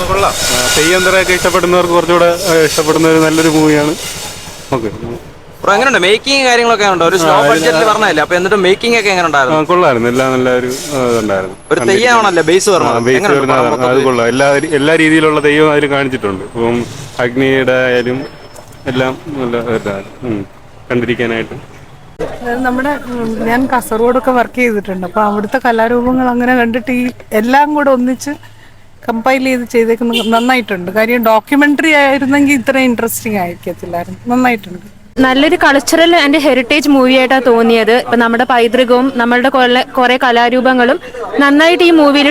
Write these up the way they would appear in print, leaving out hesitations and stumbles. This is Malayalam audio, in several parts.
കൊള്ളാം. തെയ്യന്തരയൊക്കെ ഇഷ്ടപ്പെടുന്നവർക്ക് കുറച്ചുകൂടെ ഇഷ്ടപ്പെടുന്ന ഒരു നല്ലൊരു മൂവിയാണ്. ഓക്കെ. ബ്രോ എങ്ങനെയുണ്ട് മേക്കിംഗ് കാര്യങ്ങളൊക്കെ ഉണ്ടോ? ഒരു സ്ലോ ബഡ്ജറ്റിൽ പറഞ്ഞതല്ലേ, അപ്പൊ എന്നിട്ട് മേക്കിംഗ് ഒക്കെ എങ്ങനെ ഉണ്ടായിരുന്നു? കൊള്ളായിരുന്നു. എല്ലാം നല്ലൊരു ഇതുണ്ടായിരുന്നു. ഒരു തെയ്യമാണല്ലേ ബേസ് വരുന്നത്, ബേസ് എങ്ങനെയുണ്ട് വരുന്ന പടം അത് മൊത്തത്തിൽ? കൊള്ളാം. എല്ലാ രീതിയിലുള്ള തെയ്യവും അതിൽ കാണിച്ചിട്ടുണ്ട്. ഇപ്പം അഗ്നിയുടെ ആയാലും എല്ലാം നല്ല ഇതാണ് കണ്ടിരിക്കാനായിട്ട്. നമ്മുടെ ഞാൻ കാസർഗോഡൊക്കെ വർക്ക് ചെയ്തിട്ടുണ്ട്. അപ്പോൾ അവിടുത്തെ കലാരൂപങ്ങൾ അങ്ങനെ കണ്ടിട്ട് ഈ എല്ലാം കൂടെ ഒന്നിച്ച് കമ്പൈൽ ചെയ്തേക്കുന്നത് നന്നായിട്ടുണ്ട്. കാര്യം ഡോക്യുമെന്ററി ആയിരുന്നെങ്കിൽ ഇത്ര ഇൻട്രസ്റ്റിംഗ് ആയിരിക്കത്തില്ലായിരുന്നു. നന്നായിട്ടുണ്ട്. നല്ലൊരു കൾച്ചറൽ ആൻഡ് ഹെറിറ്റേജ് മൂവിയായിട്ടാണ് തോന്നിയത്. ഇപ്പം നമ്മുടെ പൈതൃകവും നമ്മളുടെ കുറേ കലാരൂപങ്ങളും നന്നായിട്ട് ഈ മൂവിയിൽ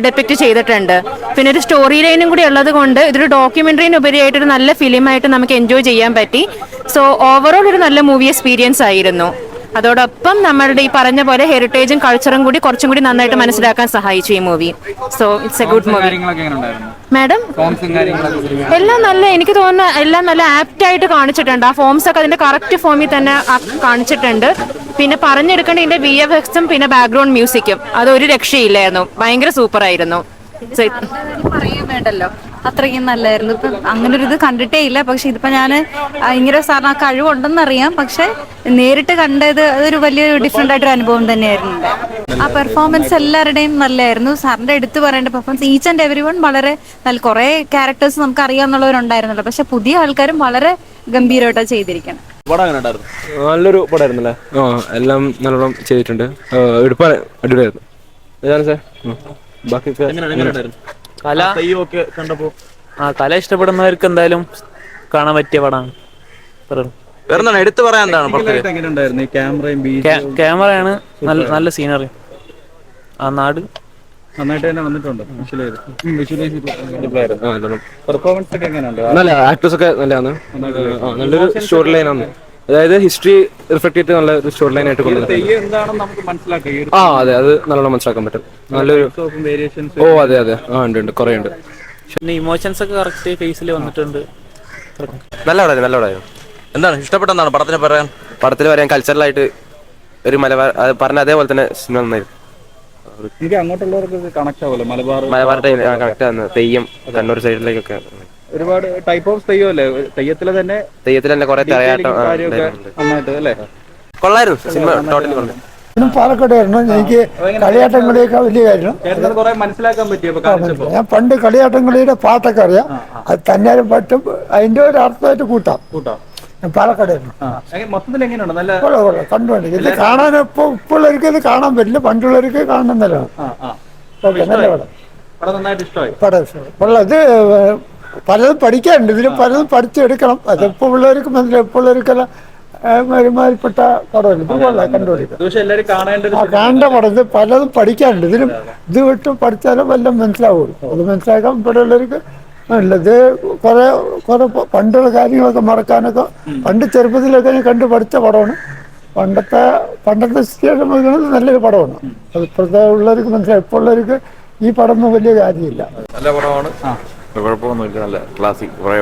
ഡെപ്പിക്റ്റ് ചെയ്തിട്ടുണ്ട്. പിന്നെ ഒരു സ്റ്റോറി ലൈനും കൂടി ഉള്ളത് കൊണ്ട് ഇതൊരു ഡോക്യുമെന്ററിന് ഉപരിയായിട്ടൊരു നല്ല ഫിലിമായിട്ട് നമുക്ക് എൻജോയ് ചെയ്യാൻ പറ്റി. സോ ഓവറോൾ ഒരു നല്ല മൂവി എക്സ്പീരിയൻസ് ആയിരുന്നു. അതോടൊപ്പം നമ്മളുടെ ഈ പറഞ്ഞ പോലെ ഹെറിറ്റേജും കൾച്ചറും കൂടി കുറച്ചും കൂടി നന്നായിട്ട് മനസ്സിലാക്കാൻ സഹായിച്ചു ഈ movie. So it's A good movie. Madam എല്ലാം നല്ല, എനിക്ക് തോന്നുന്ന എല്ലാം നല്ല ആപ്റ്റ് ആയിട്ട് കാണിച്ചിട്ടുണ്ട്. ആ ഫോംസ് ഒക്കെ അതിന്റെ കറക്റ്റ് ഫോമിൽ തന്നെ കാണിച്ചിട്ടുണ്ട്. പിന്നെ പറഞ്ഞെടുക്കേണ്ട ഇതിന്റെ VFX പിന്നെ ബാക്ക്ഗ്രൗണ്ട് മ്യൂസിക്കും അതൊരു രക്ഷയില്ലായിരുന്നു. ഭയങ്കര സൂപ്പർ ആയിരുന്നു. പറയാൻ വേണ്ടല്ലോ, അത്രയ്ക്കും നല്ലായിരുന്നു. ഇപ്പം അങ്ങനെ ഒരു ഇത് കണ്ടിട്ടേ ഇല്ല. പക്ഷെ ഇതിപ്പോ ഞാൻ ഇങ്ങനെ സാറിന് ആ കഴിവുണ്ടെന്നറിയാം, പക്ഷെ നേരിട്ട് കണ്ടത് അതൊരു വലിയൊരു ഡിഫറെന്റ് ആയിട്ടൊരു അനുഭവം തന്നെയായിരുന്നു. ആ പെർഫോമൻസ് എല്ലാവരുടെയും നല്ലായിരുന്നു. സാറിന്റെ എടുത്തു പറയേണ്ട performance each and every one വളരെ നല്ല. കുറെ ക്യാരക്ടേഴ്സ് നമുക്ക് അറിയാവുന്നവരുണ്ടായിരുന്നല്ലോ, പക്ഷെ പുതിയ ആൾക്കാരും വളരെ ഗംഭീരമായിട്ടാണ് ചെയ്തിരിക്കണം. നല്ലൊരു പടമായിരുന്നല്ലേ. എല്ലാം നല്ലോണം ചെയ്തിട്ടുണ്ട്. എടുപ്പാൻ അടിപൊളിയായിരുന്നു. കല ഇഷ്ടപ്പെടുന്നവർക്ക് എന്തായാലും കാണാൻ പറ്റിയ പടമാണ്. വേറെ എടുത്തു പറയാൻ എന്താണ്? ക്യാമറയാണ്, നല്ല സീനറി. ആ നാട് നന്നായിട്ട് തന്നെ വന്നിട്ടുണ്ട്. പെർഫോമൻസ് ഒക്കെ എങ്ങനെയുണ്ട്? നല്ല ആക്ടേഴ്സ് ഒക്കെ നല്ലതാണ്. നല്ലൊരു സ്റ്റോറി ലൈനാണ്. അതായത് ഹിസ്റ്ററി റിഫ്ലക്ട് ചെയ്തിട്ട് നല്ല ഒരു സ്റ്റോറി ലൈൻ ആയിട്ട് കൊണ്ടുവന്നിട്ടുണ്ട്. അതെ, അത് നല്ലോണം മനസ്സിലാക്കാൻ പറ്റും. നല്ലൊരു അതെ ഉണ്ട് കുറെ ഉണ്ട്. പിന്നെ ഇമോഷൻസ് ഒക്കെ കറക്റ്റ് ഫേസിൽ വന്നിട്ടുണ്ട്. നല്ല പടമായിരുന്നു. എന്താണ് ഇഷ്ടപ്പെട്ടെന്താണ് പടത്തിന് പറയാൻ? പടത്തിൽ പറയാൻ കൾച്ചറലായിട്ട് ഒരു മലബാർ പറഞ്ഞ അതേപോലെ തന്നെ സിനിമ നന്നായിരുന്നു. എനിക്ക് അങ്ങോട്ടുള്ളവർക്ക് കണക്ട് ആവുമല്ലോ. മലബാർ കണക്ട് ആവുന്നത് തെയ്യം കണ്ണൂർ സൈഡിലേക്കൊക്കെ ഒരുപാട് ടൈപ്പ് ഓഫ് തെയ്യമല്ലേ. തെയ്യത്തിൽ തന്നെ കുറെ നന്നായിട്ട് അല്ലേ. കൊള്ളായിരുന്നു സിനിമ. ടോട്ടലി കൊള്ളാം. പാലക്കാടായിരുന്നു. എനിക്ക് കളിയാട്ടം കളിയൊക്കെ വലിയ കാര്യം മനസ്സിലാക്കാൻ പറ്റിയ. ഞാൻ പണ്ട് കളിയാട്ടം കളിയുടെ പാട്ടൊക്കെ അറിയാം. അത് തന്നെ പറ്റും, അതിന്റെ ഒരു അർത്ഥമായിട്ട് കൂട്ടാം. പാലക്കാടായിരുന്നു. മൊത്തത്തിൽ എങ്ങനെയുണ്ട്? നല്ല കണ്ടുകൊണ്ട് ഇത് കാണാൻ ഇപ്പോഴുള്ളവർക്ക് ഇത് കാണാൻ പറ്റില്ല, പണ്ടുള്ളവർക്ക് കാണുന്നല്ലോ. നല്ല പടം ഇഷ്ടമായി. ഇത് പലതും പഠിക്കാനുണ്ട്. ഇതിന് പലതും പഠിച്ചെടുക്കണം. അത് ഇപ്പോൾ ഉള്ളവർക്ക് മനസ്സിലാവും. ഇപ്പോൾ ഉള്ളവർക്കെല്ലാം ഒരുമാതിരിപ്പെട്ട പടമല്ല. ഇത് കൊള്ളാം, കണ്ടുപിടിക്കാം. കാണേണ്ട പടം. ഇത് പലതും പഠിക്കാനുണ്ട്. ഇതിനും ഇത് വിട്ട് പഠിച്ചാലും വല്ലതും മനസ്സിലാവുള്ളൂ. അത് മനസ്സിലാക്കാൻ ഇവിടെ ഉള്ളവർക്ക് നല്ലത്. കുറെ പണ്ടുള്ള കാര്യങ്ങളൊക്കെ മറക്കാനൊക്കെ പണ്ട് ചെറുപ്പത്തിലൊക്കെ ഞാൻ കണ്ടു പഠിച്ച പടമാണ്. പണ്ടത്തെ സിറ്റുവേഷൻ നോക്കുന്നത് നല്ലൊരു പടമാണ്. അത് ഇപ്പോഴത്തെ ഉള്ളവർക്ക് മനസ്സിലാവും. ഇപ്പോൾ ഉള്ളവർക്ക് ഈ പടം ഒന്നും വലിയ കാര്യമില്ല. നല്ല പടമാണ്. കുഴപ്പമൊന്നുമില്ല. നല്ല ക്ലാസിക് കുറെ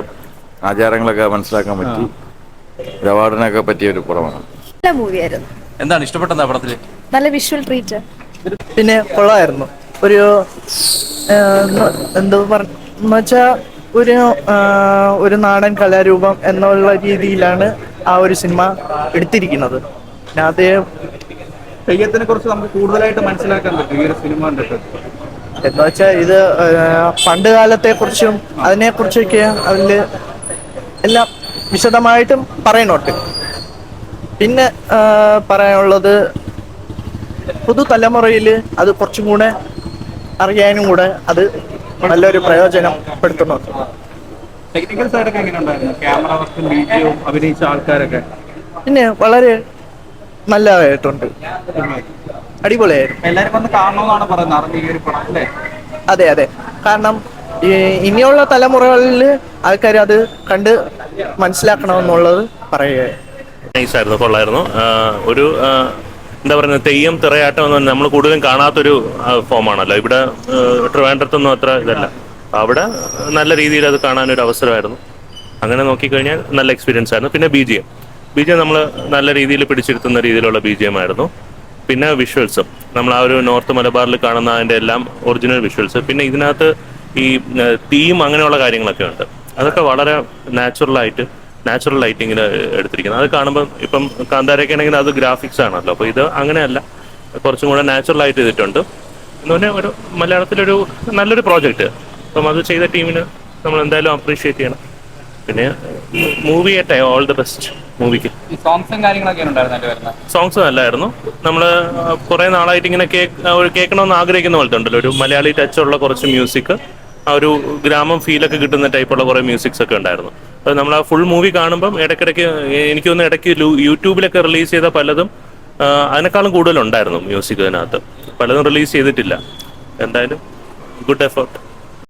ആചാരങ്ങളൊക്കെ മനസ്സിലാക്കാൻ പറ്റി. ഒരു അവാർഡിനൊക്കെ പറ്റിയ ഒരു പടമാണ്. നല്ല മൂവിയായിരുന്നു. എന്താണ് ഇഷ്ടപ്പെട്ടെന്താ പടത്തില്? നല്ല വിഷ്വൽ ട്രീറ്റ്. പിന്നെ കൊള്ളായിരുന്നു. ഒരു എന്തോ പറഞ്ഞാ ഒരു നാടൻ കലാരൂപം എന്നുള്ള രീതിയിലാണ് ആ ഒരു സിനിമ എടുത്തിരിക്കുന്നത്. പിന്നെ അദ്ദേഹം തെയ്യത്തിനെ കുറിച്ച് നമുക്ക് കൂടുതലായിട്ട് മനസ്സിലാക്കാൻ പറ്റും ഈ ഒരു സിനിമ കണ്ടിട്ട്. എന്ന് വെച്ചാൽ ഇത് പണ്ട് കാലത്തെ കുറിച്ചും അതിനെക്കുറിച്ചൊക്കെ അതിൽ എല്ലാം വിശദമായിട്ടും പറയുന്നുണ്ട്. പിന്നെ പറയാനുള്ളത് പുതുതലമുറയിൽ അത് കുറച്ചും കൂടെ അറിയാനും കൂടെ അത് നല്ലൊരു പ്രയോജനപ്പെടുത്തുന്നുണ്ട്. ടെക്നിക്കൽ സൈഡൊക്കെ എങ്ങനെയുണ്ടായിരുന്നു? ക്യാമറ വർക്കും വീഡിയോയും അഭിനയിച്ച ആൾക്കാരൊക്കെ പിന്നെ വളരെ നല്ലതായിട്ടുണ്ട്. അടിപൊളിയായിരുന്നു. എല്ലാവരും വന്ന് കാണണമെന്നാണ് പറയുന്നത് ഈ ഒരു പടം അല്ലേ? അതെ. കാരണം ഇനിയുള്ള തലമുറകളിൽ ആൾക്കാർ അത് കണ്ട് മനസ്സിലാക്കണമെന്നുള്ളത് പറയുകയാണ്. നൈസായിരുന്നു, കൊള്ളായിരുന്നു. ഒരു എന്താ പറയുന്നത്, തെയ്യം തിറയാട്ടം എന്ന് പറഞ്ഞാൽ നമ്മൾ കൂടുതലും കാണാത്തൊരു ഫോമാണല്ലോ. ഇവിടെ ട്രിവാൻഡ്രത്തൊന്നും അത്ര ഇതല്ല. അവിടെ നല്ല രീതിയിൽ അത് കാണാനൊരു അവസരമായിരുന്നു. അങ്ങനെ നോക്കിക്കഴിഞ്ഞാൽ നല്ല എക്സ്പീരിയൻസ് ആയിരുന്നു. പിന്നെ ബി ജി എം നമ്മൾ നല്ല രീതിയിൽ പിടിച്ചിരുത്തുന്ന രീതിയിലുള്ള BGM ആയിരുന്നു. പിന്നെ വിഷ്വൽസും നമ്മൾ ആ ഒരു നോർത്ത് മലബാറിൽ കാണുന്ന അതിൻ്റെ എല്ലാം ഒറിജിനൽ വിഷ്വൽസ്. പിന്നെ ഇതിനകത്ത് ഈ തീം അങ്ങനെയുള്ള കാര്യങ്ങളൊക്കെ ഉണ്ട്. അതൊക്കെ വളരെ നാച്ചുറൽ ലൈറ്റിങ്ങിൽ എടുത്തിരിക്കുന്നത്. അത് കാണുമ്പോൾ ഇപ്പം കാന്താരയൊക്കെ ആണെങ്കിൽ അത് ഗ്രാഫിക്സ് ആണല്ലോ, അപ്പോൾ ഇത് അങ്ങനെയല്ല, കുറച്ചും കൂടെ നാച്ചുറലായിട്ട് ചെയ്തിട്ടുണ്ട്. എന്ന് പറഞ്ഞാൽ ഒരു മലയാളത്തിലൊരു നല്ലൊരു പ്രോജക്റ്റ്. അപ്പം അത് ചെയ്ത ടീമിന് നമ്മൾ എന്തായാലും അപ്രീഷിയേറ്റ് ചെയ്യണം. പിന്നെ മൂവി ആയിട്ട് ഓൾ ദ ബെസ്റ്റ് മൂവിക്ക്. സോങ്സ് നല്ലായിരുന്നു. നമ്മൾ കുറേ നാളായിട്ട് ഇങ്ങനെ കേൾക്കണമെന്ന് ആഗ്രഹിക്കുന്ന പോലത്തെ ഉണ്ടല്ലോ, ഒരു മലയാളി ടച്ചുള്ള കുറച്ച് മ്യൂസിക്, ആ ഒരു ഗ്രാമം ഫീലൊക്കെ കിട്ടുന്ന ടൈപ്പുള്ള കുറേ മ്യൂസിക്സ് ഒക്കെ ഉണ്ടായിരുന്നു. അപ്പോൾ നമ്മൾ ആ ഫുൾ മൂവി കാണുമ്പം ഇടയ്ക്കിടയ്ക്ക് എനിക്ക് തോന്നുന്നു ഇടയ്ക്ക് യൂട്യൂബിലൊക്കെ റിലീസ് ചെയ്ത പലതും അതിനേക്കാളും കൂടുതലുണ്ടായിരുന്നു മ്യൂസിക് അതിനകത്ത്. പലതും റിലീസ് ചെയ്തിട്ടില്ല. എന്തായാലും ഗുഡ് എഫേർട്ട്.